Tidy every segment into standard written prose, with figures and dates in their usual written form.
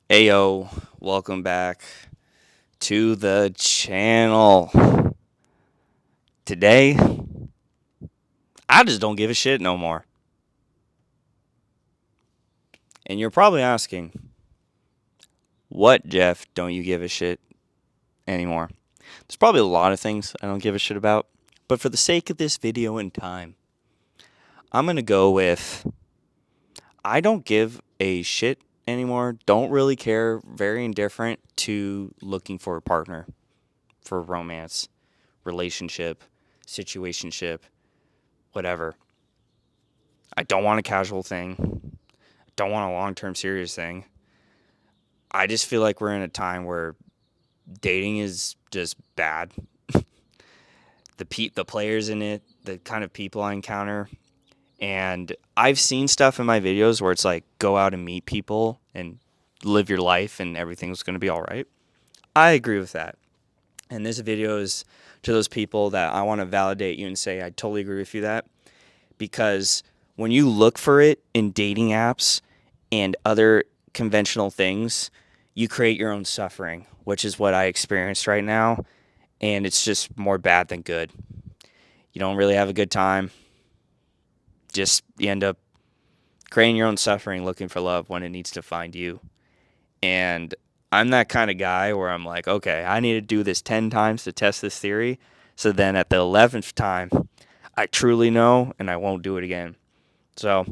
Ayo, welcome back to the channel. Today, I just don't give a shit no more. And you're probably asking, what, Jeff, don't you give a shit anymore? There's probably a lot of things I don't give a shit about, but for the sake of this video and time, I'm going to go with I don't give a shit anymore, don't really care, very indifferent to looking for a partner for romance, relationship, situationship, whatever. I don't want a casual thing. I don't want a long-term serious thing. I just feel like we're in a time where dating is just bad. The players in it, the kind of people I encounter, and I've seen stuff in my videos where it's like go out and meet people and live your life and everything's going to be all right. I agree with that. And this video is to those people that I want to validate you and say I totally agree with you that because when you look for it in dating apps and other conventional things, you create your own suffering, which is what I experienced right now. And it's just more bad than good. You don't really have a good time. Just you end up creating your own suffering looking for love when it needs to find you. And I'm that kind of guy where I'm like, okay, I need to do this 10 times to test this theory. So then at the 11th time, I truly know and I won't do it again. So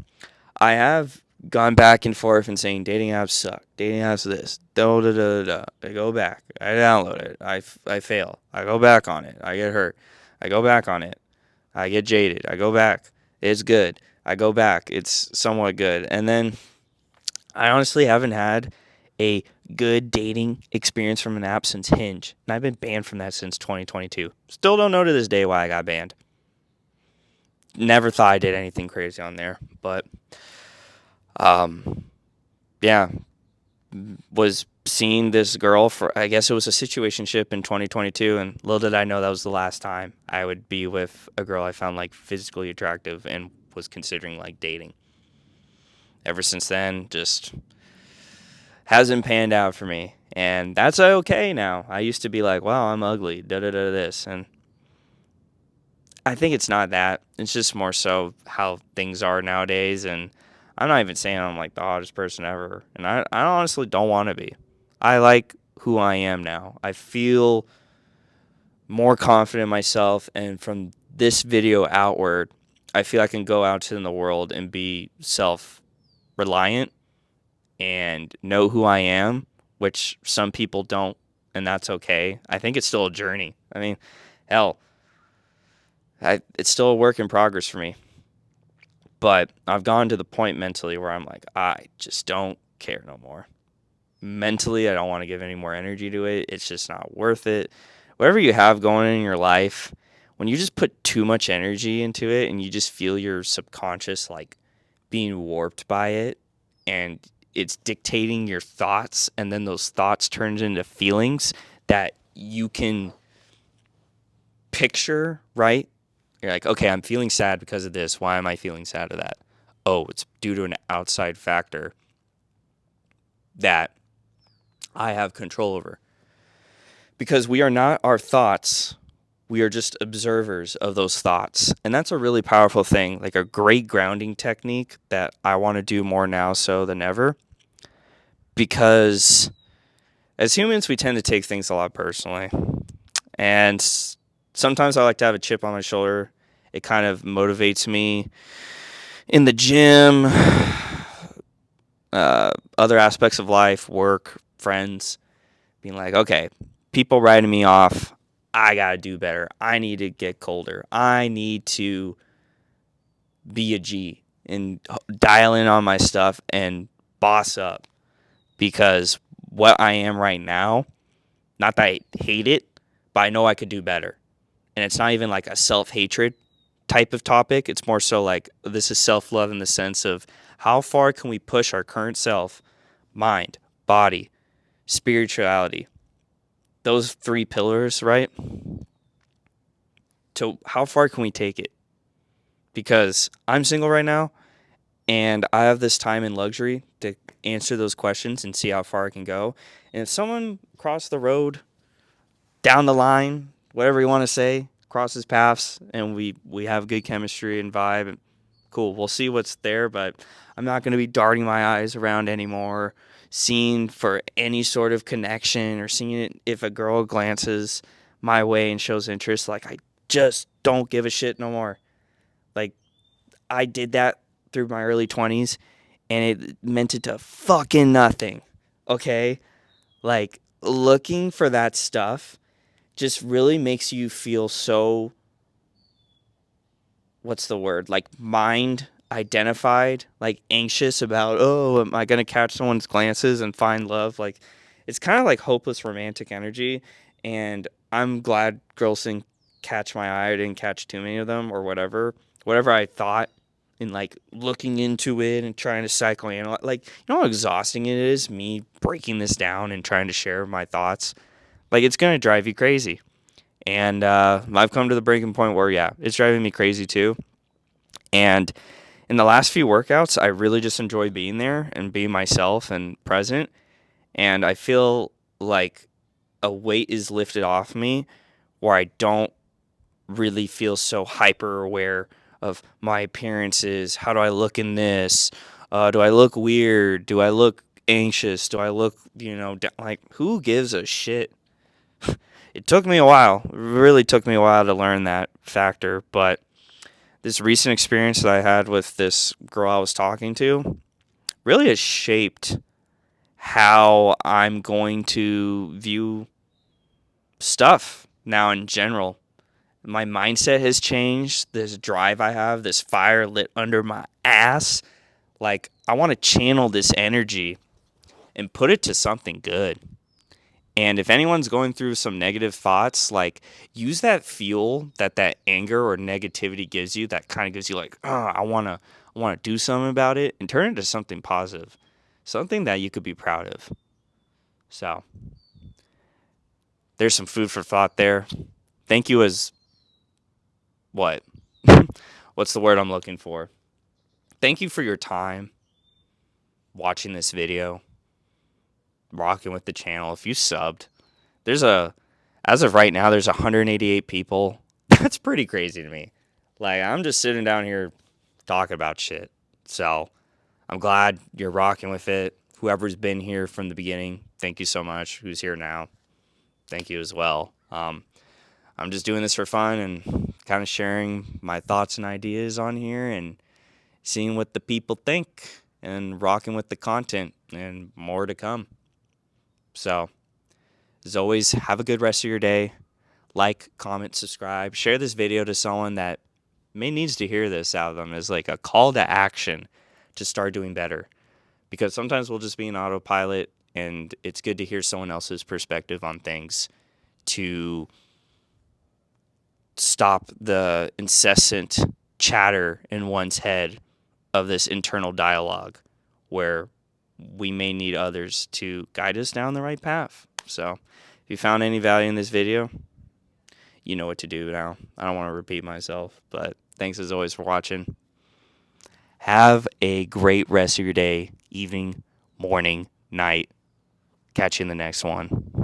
I have gone back and forth and saying dating apps suck. Dating apps this. Da da da da. I go back. I download it. I fail. I go back on it. I get hurt. I go back on it. I get jaded. I go back. It's good. I go back. It's somewhat good. And then I honestly haven't had a good dating experience from an app since Hinge. And I've been banned from that since 2022. Still don't know to this day why I got banned. Never thought I did anything crazy on there. But yeah, was seeing this girl for I guess it was a situationship in 2022, and little did I know that was the last time I would be with a girl I found like physically attractive and was considering like dating. Ever since then, just hasn't panned out for me, and that's okay now. I used to be like, wow, I'm ugly, da da da this, and I think it's not that. It's just more so how things are nowadays, and I'm not even saying I'm like the hottest person ever, and I honestly don't want to be. I like who I am now. I feel more confident in myself, and from this video outward, I feel I can go out in the world and be self-reliant and know who I am, which some people don't, and that's okay. I think it's still a journey. I mean, hell, it's still a work in progress for me. But I've gone to the point mentally where I'm like, I just don't care no more. Mentally, I don't want to give any more energy to it. It's just not worth it. Whatever you have going in your life, when you just put too much energy into it and you just feel your subconscious like being warped by it and it's dictating your thoughts and then those thoughts turns into feelings that you can picture, right? You're like, okay, I'm feeling sad because of this. Why am I feeling sad of that? Oh, it's due to an outside factor that I have control over. Because we are not our thoughts, we are just observers of those thoughts. And that's a really powerful thing, like a great grounding technique that I want to do more now so than ever. Because as humans, we tend to take things a lot personally. And sometimes I like to have a chip on my shoulder. It kind of motivates me in the gym, other aspects of life, work, friends, being like, okay, people writing me off. I got to do better. I need to get colder. I need to be a G and dial in on my stuff and boss up because what I am right now, not that I hate it, but I know I could do better. And it's not even like a self-hatred type of topic. It's more so like this is self-love in the sense of how far can we push our current self, mind, body, spirituality, those three pillars, right? To how far can we take it? Because I'm single right now and I have this time and luxury to answer those questions and see how far I can go. And if someone across the road, down the line, whatever you want to say, crosses paths and we have good chemistry and vibe, and cool, we'll see what's there, but I'm not going to be darting my eyes around anymore, seeing for any sort of connection or seeing it if a girl glances my way and shows interest. Like, I just don't give a shit no more. Like, I did that through my early 20s and it meant it to fucking nothing. Okay? Like, looking for that stuff just really makes you feel so, what's the word? Like, mind identified, like anxious about, oh, am I going to catch someone's glances and find love? Like, it's kind of like hopeless romantic energy. And I'm glad girls didn't catch my eye. I didn't catch too many of them or whatever. Whatever I thought and like looking into it and trying to psychoanalyze, like, you know how exhausting it is, me breaking this down and trying to share my thoughts? Like, it's going to drive you crazy. And I've come to the breaking point where, yeah, it's driving me crazy too. And in the last few workouts, I really just enjoy being there and being myself and present. And I feel like a weight is lifted off me where I don't really feel so hyper aware of my appearances. How do I look in this? Do I look weird? Do I look anxious? Do I look, like, who gives a shit? It took me a while. It really took me a while to learn that factor, but this recent experience that I had with this girl I was talking to really has shaped how I'm going to view stuff now in general. My mindset has changed. This drive I have, this fire lit under my ass. Like, I want to channel this energy and put it to something good. And if anyone's going through some negative thoughts, like, use that fuel that anger or negativity gives you, that kind of gives you like, oh, I want to do something about it, and turn it into something positive, something that you could be proud of. So there's some food for thought there. Thank you as what? What's the word I'm looking for? Thank you for your time watching this video, rocking with the channel. If you subbed, as of right now, there's 188 people. That's pretty crazy to me. Like, I'm just sitting down here talking about shit. So I'm glad you're rocking with it. Whoever's been here from the beginning, thank you so much. Who's here now, thank you as well. I'm just doing this for fun and kind of sharing my thoughts and ideas on here and seeing what the people think and rocking with the content, and more to come. So, as always, have a good rest of your day. Like, comment, subscribe, share this video to someone that may needs to hear this out of them as like a call to action to start doing better. Because sometimes we'll just be in autopilot, and it's good to hear someone else's perspective on things to stop the incessant chatter in one's head of this internal dialogue where we may need others to guide us down the right path. So if you found any value in this video, you know what to do now. I don't want to repeat myself, but thanks as always for watching. Have a great rest of your day, evening, morning, night. Catch you in the next one.